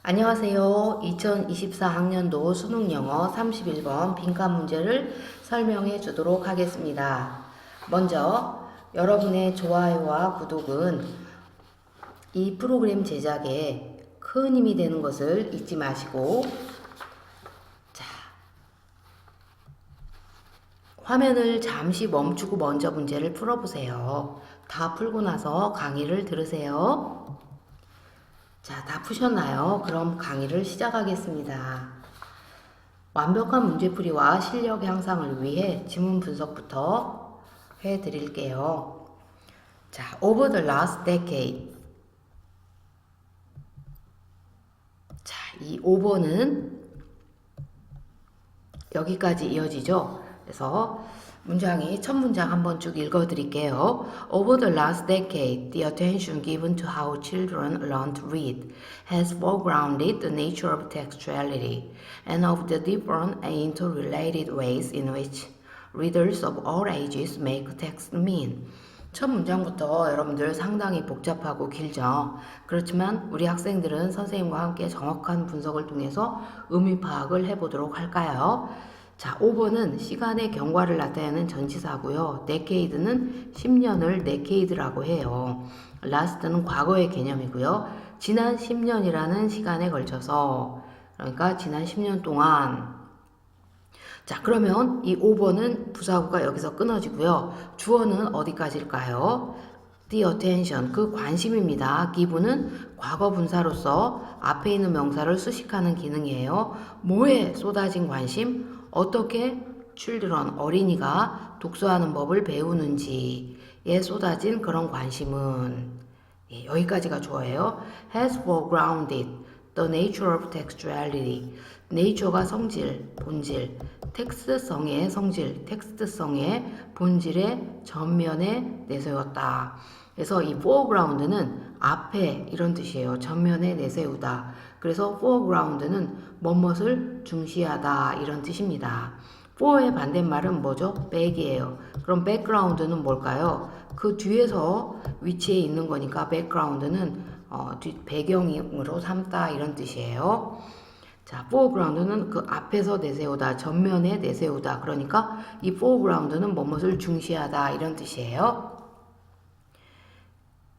안녕하세요. 2024학년도 수능영어 31번 빈칸 문제를 설명해 주도록 하겠습니다. 먼저 여러분의 좋아요와 구독은 이 프로그램 제작에 큰 힘이 되는 것을 잊지 마시고, 자, 화면을 잠시 멈추고 먼저 문제를 풀어보세요. 다 풀고 나서 강의를 들으세요. 자, 다 푸셨나요? 그럼 강의를 시작하겠습니다. 완벽한 문제풀이와 실력 향상을 위해 지문 분석부터 해드릴게요. 자, over the last decade. 자, 이 over는 여기까지 이어지죠? 그래서 문장이 첫 문장 한번 쭉 읽어드릴게요. Over the last decade, the attention given to how children learn to read has foregrounded the nature of textuality and of the different and interrelated ways in which readers of all ages make text mean. 첫 문장부터 여러분들 상당히 복잡하고 길죠. 그렇지만 우리 학생들은 선생님과 함께 정확한 분석을 통해서 의미 파악을 해보도록 할까요? 자, over는 시간의 경과를 나타내는 전치사고요. decade는 10년을 decade라고 해요. last는 과거의 개념이고요. 지난 10년이라는 시간에 걸쳐서, 그러니까 지난 10년 동안. 자, 그러면 이 over는 부사구가 여기서 끊어지고요. 주어는 어디까지일까요? The attention, 그 관심입니다. give는 과거 분사로서 앞에 있는 명사를 수식하는 기능이에요. 뭐에 쏟아진 관심? 어떻게 children, 어린이가 독서하는 법을 배우는지에 쏟아진 그런 관심은, 여기까지가 주어예요. has foregrounded the nature of textuality. nature가 성질, 본질, 텍스트성의 성질, 텍스트성의 본질의 전면에 내세웠다. 그래서 이 foreground는 앞에 이런 뜻이에요. 전면에 내세우다. 그래서 foreground는 뭐뭇을 중시하다 이런 뜻입니다. for의 반대말은 뭐죠? back이에요. 그럼 background는 뭘까요? 그 뒤에서 위치해 있는 거니까 background는 배경으로 삼다 이런 뜻이에요. 자, foreground는 그 앞에서 내세우다, 전면에 내세우다. 그러니까 이 foreground는 뭐뭇을 중시하다 이런 뜻이에요.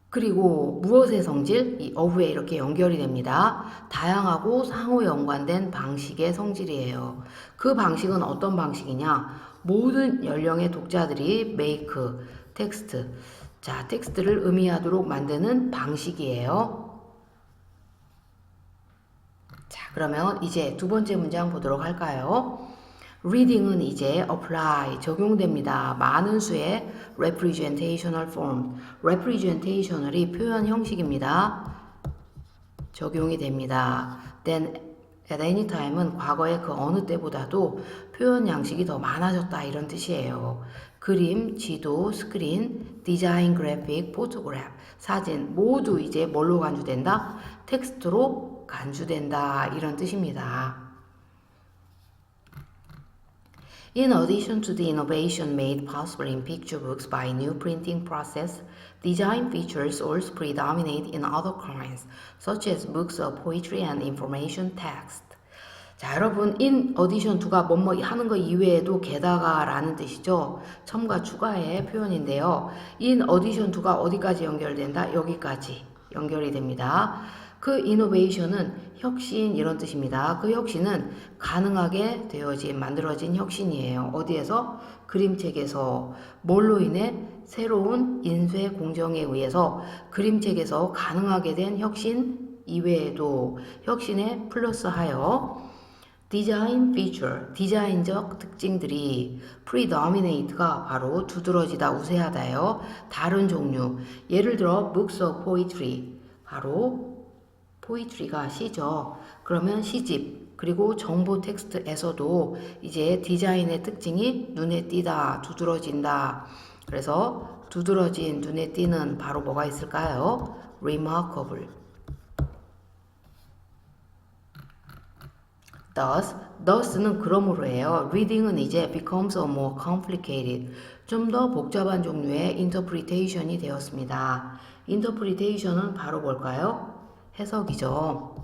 그리고 무엇의 성질? 이 of에 이렇게 연결이 됩니다. 다양하고 상호 연관된 방식의 성질이에요. 그 방식은 어떤 방식이냐? 모든 연령의 독자들이 make, 텍스트, 자, 텍스트를 의미하도록 만드는 방식이에요. 자, 그러면 이제 두 번째 문장 보도록 할까요? reading은 이제 apply, 적용됩니다. 많은 수의 representational form, representational이 표현 형식입니다. 적용이 됩니다. then at any time은 과거의 그 어느 때보다도 표현 양식이 더 많아졌다 이런 뜻이에요. 그림, 지도, 스크린, 디자인, 그래픽, 포토그래프, 사진 모두 이제 뭘로 간주된다? 텍스트로 간주된다 이런 뜻입니다. In addition to the innovation made possible in picture books by new printing process, design features also predominate in other kinds, such as books of poetry and information text. 자, 여러분, in addition to가 뭐뭐 하는 거 이외에도 게다가 라는 뜻이죠. 첨가 추가의 표현인데요. in addition to가 어디까지 연결된다? 여기까지 연결이 됩니다. 그 innovation은 혁신 이런 뜻입니다. 그 혁신은 가능하게 되어진 만들어진 혁신이에요. 어디에서? 그림책에서. 뭘로 인해? 새로운 인쇄 공정에 의해서 그림책에서 가능하게 된 혁신 이외에도 혁신에 플러스하여 디자인 피처, 디자인적 특징들이 predominate가 바로 두드러지다, 우세하다요. 다른 종류, 예를 들어 books of poetry, 바로 포이트리가 시죠. 그러면 시집 그리고 정보 텍스트에서도 이제 디자인의 특징이 눈에 띄다, 두드러진다. 그래서 두드러진, 눈에 띄는 바로 뭐가 있을까요? remarkable. thus는 그러므로예요. reading은 이제 becomes a more complicated, 좀 더 복잡한 종류의 interpretation이 되었습니다. interpretation은 바로 뭘까요? 해석이죠.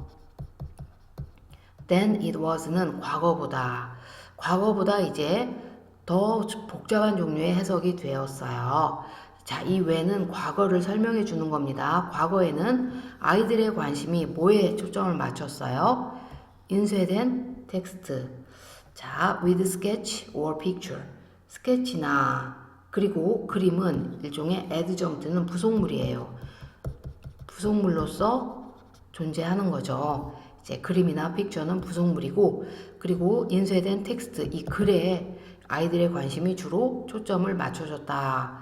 than it was는 과거보다 이제 더 복잡한 종류의 해석이 되었어요. 자, 이 when은 과거를 설명해 주는 겁니다. 과거에는 아이들의 관심이 뭐에 초점을 맞췄어요? 인쇄된 텍스트. 자, with sketch or picture. 스케치나 그리고 그림은 일종의 adjunct는 부속물이에요. 부속물로서 존재하는 거죠. 이제 그림이나 픽처는 부속물이고, 그리고 인쇄된 텍스트, 이 글에 아이들의 관심이 주로 초점을 맞춰줬다.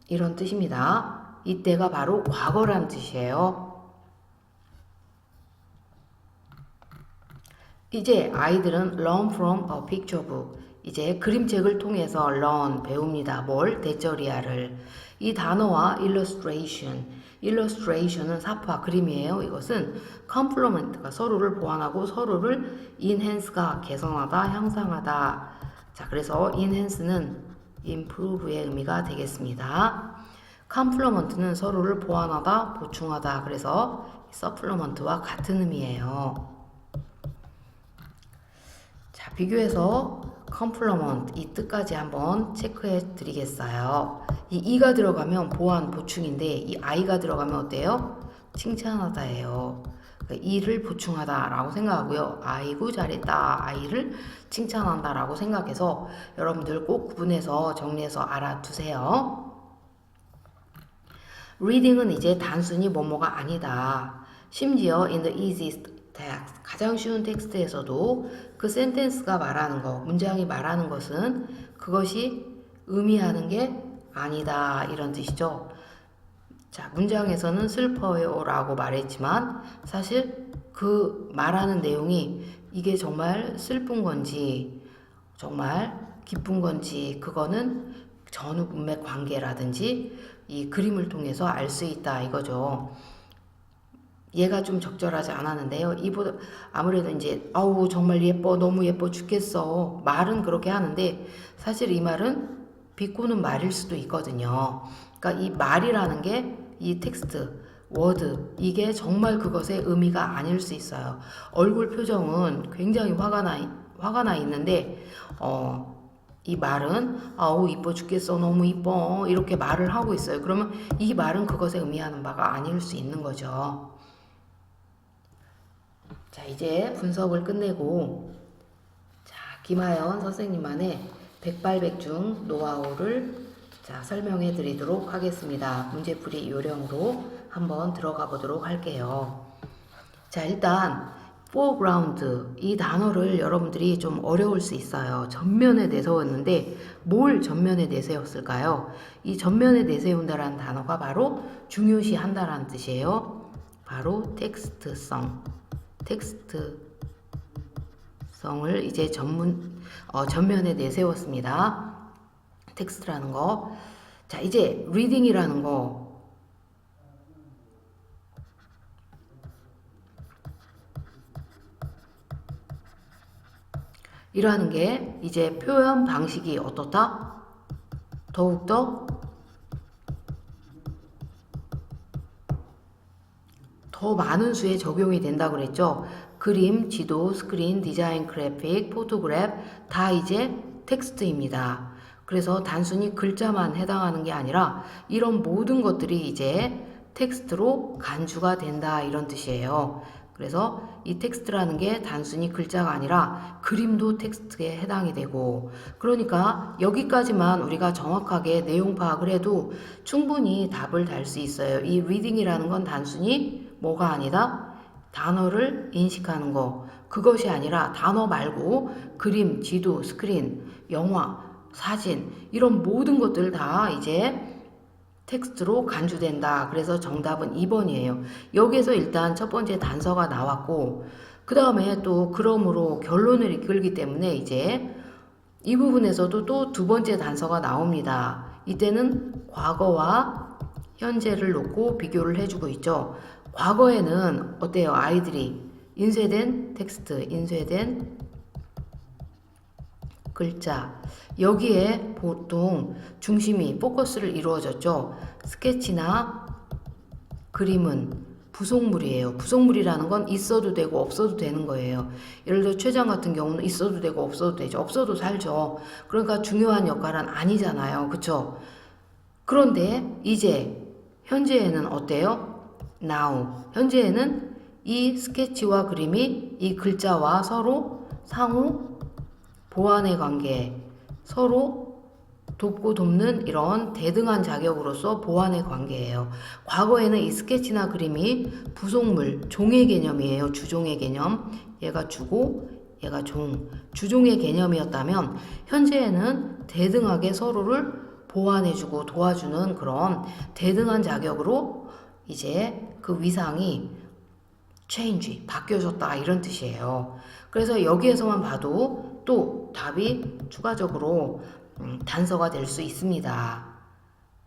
이런 뜻입니다. 이때가 바로 과거란 뜻이에요. 이제 아이들은 learn from a picture book. 이제 그림책을 통해서 learn, 배웁니다. 뭘? 대절이야를. 이 단어와 illustration은 사파, 그림이에요. 이것은 complement가 서로를 보완하고 서로를 enhance가 개선하다, 향상하다. 자, 그래서 enhance는 improve의 의미가 되겠습니다. complement는 서로를 보완하다, 보충하다. 그래서 supplement와 같은 의미예요. 자, 비교해서 complement 이 뜻까지 한번 체크해 드리겠어요. 이 이가 들어가면 보완, 보충인데 이 i가 들어가면 어때요? 칭찬하다예요. 그러니까 이를 보충하다 라고 생각하고요. 아이고 잘했다, 아이를 칭찬한다 라고 생각해서 여러분들 꼭 구분해서 정리해서 알아두세요. reading은 이제 단순히 뭐뭐가 아니다. 심지어 in the easiest text, 가장 쉬운 텍스트에서도 그 센텐스가 말하는 거, 문장이 말하는 것은 그것이 의미하는 게 아니다, 이런 뜻이죠. 자, 문장에서는 슬퍼요 라고 말했지만 사실 그 말하는 내용이 이게 정말 슬픈 건지 정말 기쁜 건지 그거는 전후 문맥 관계라든지 이 그림을 통해서 알 수 있다, 이거죠. 얘가 좀 적절하지 않았는데요. 이보다 아무래도 이제 아우 정말 예뻐, 너무 예뻐 죽겠어, 말은 그렇게 하는데 사실 이 말은 비꼬는 말일 수도 있거든요. 그러니까 이 말이라는 게 이 텍스트, 워드, 이게 정말 그것의 의미가 아닐 수 있어요. 얼굴 표정은 굉장히 화가 나 있는데 이 말은 아우 이뻐 죽겠어, 너무 이뻐, 이렇게 말을 하고 있어요. 그러면 이 말은 그것에 의미하는 바가 아닐 수 있는 거죠. 자, 이제 분석을 끝내고 자, 김하연 선생님만의 백발백중 노하우를 자, 설명해 드리도록 하겠습니다. 문제풀이 요령으로 한번 들어가 보도록 할게요. 자, 일단 foreground 이 단어를 여러분들이 좀 어려울 수 있어요. 전면에 내세웠는데 뭘 전면에 내세웠을까요? 이 전면에 내세운다라는 단어가 바로 중요시한다라는 뜻이에요. 바로 텍스트성을 이제 전면에 내세웠습니다. 텍스트라는 거. 자, 이제 reading이라는 거. 이라는 게 이제 표현 방식이 어떻다? 더욱더 더 많은 수에 적용이 된다고 그랬죠. 그림, 지도, 스크린, 디자인, 그래픽, 포토그래프 다 이제 텍스트입니다. 그래서 단순히 글자만 해당하는 게 아니라 이런 모든 것들이 이제 텍스트로 간주가 된다, 이런 뜻이에요. 그래서 이 텍스트라는 게 단순히 글자가 아니라 그림도 텍스트에 해당이 되고, 그러니까 여기까지만 우리가 정확하게 내용 파악을 해도 충분히 답을 달 수 있어요. 이 리딩이라는 건 단순히 뭐가 아니다? 단어를 인식하는 거, 그것이 아니라 단어 말고 그림, 지도, 스크린, 영화, 사진 이런 모든 것들 다 이제 텍스트로 간주된다. 그래서 정답은 2번이에요. 여기에서 일단 첫 번째 단서가 나왔고 그 다음에 또 그러므로 결론을 이끌기 때문에 이제 이 부분에서도 또 두 번째 단서가 나옵니다. 이때는 과거와 현재를 놓고 비교를 해주고 있죠. 과거에는 어때요? 아이들이 인쇄된 텍스트, 인쇄된 글자, 여기에 보통 중심이 포커스를 이루어졌죠. 스케치나 그림은 부속물이에요. 부속물이라는 건 있어도 되고 없어도 되는 거예요. 예를 들어 췌장 같은 경우는 있어도 되고 없어도 되죠. 없어도 살죠. 그러니까 중요한 역할은 아니잖아요. 그쵸? 그런데 이제 현재에는 어때요? Now. 현재에는 이 스케치와 그림이 이 글자와 서로 상호 보완의 관계, 서로 돕고 돕는 이런 대등한 자격으로서 보완의 관계예요. 과거에는 이 스케치나 그림이 부속물, 종의 개념이에요. 주종의 개념. 얘가 주고 얘가 종. 주종의 개념이었다면 현재에는 대등하게 서로를 보완해주고 도와주는 그런 대등한 자격으로 이제 그 위상이 change, 바뀌어졌다 이런 뜻이에요. 그래서 여기에서만 봐도 또 답이 추가적으로 단서가 될 수 있습니다.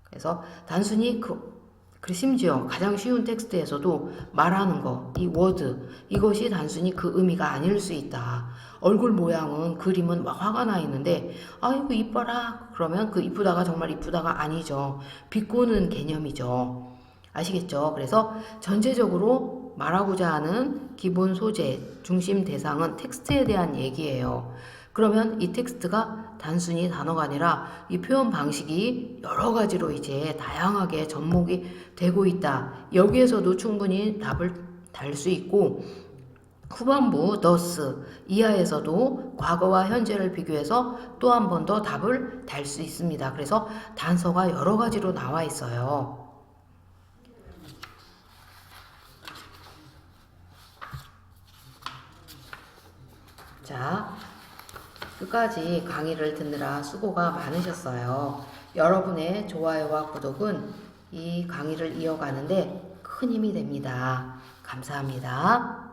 그래서 단순히 그 심지어 가장 쉬운 텍스트에서도 말하는 거, 이 워드, 이것이 단순히 그 의미가 아닐 수 있다. 얼굴 모양은, 그림은 막 화가 나 있는데, 아이고, 이뻐라. 그러면 그 이쁘다가 정말 이쁘다가 아니죠. 비꼬는 개념이죠. 아시겠죠? 그래서 전체적으로 말하고자 하는 기본 소재, 중심 대상은 텍스트에 대한 얘기예요. 그러면 이 텍스트가 단순히 단어가 아니라 이 표현 방식이 여러 가지로 이제 다양하게 접목이 되고 있다. 여기에서도 충분히 답을 달 수 있고, 후반부 thus 이하에서도 과거와 현재를 비교해서 또 한 번 더 답을 달 수 있습니다. 그래서 단서가 여러 가지로 나와 있어요. 자, 끝까지 강의를 듣느라 수고가 많으셨어요. 여러분의 좋아요와 구독은 이 강의를 이어가는데 큰 힘이 됩니다. 감사합니다.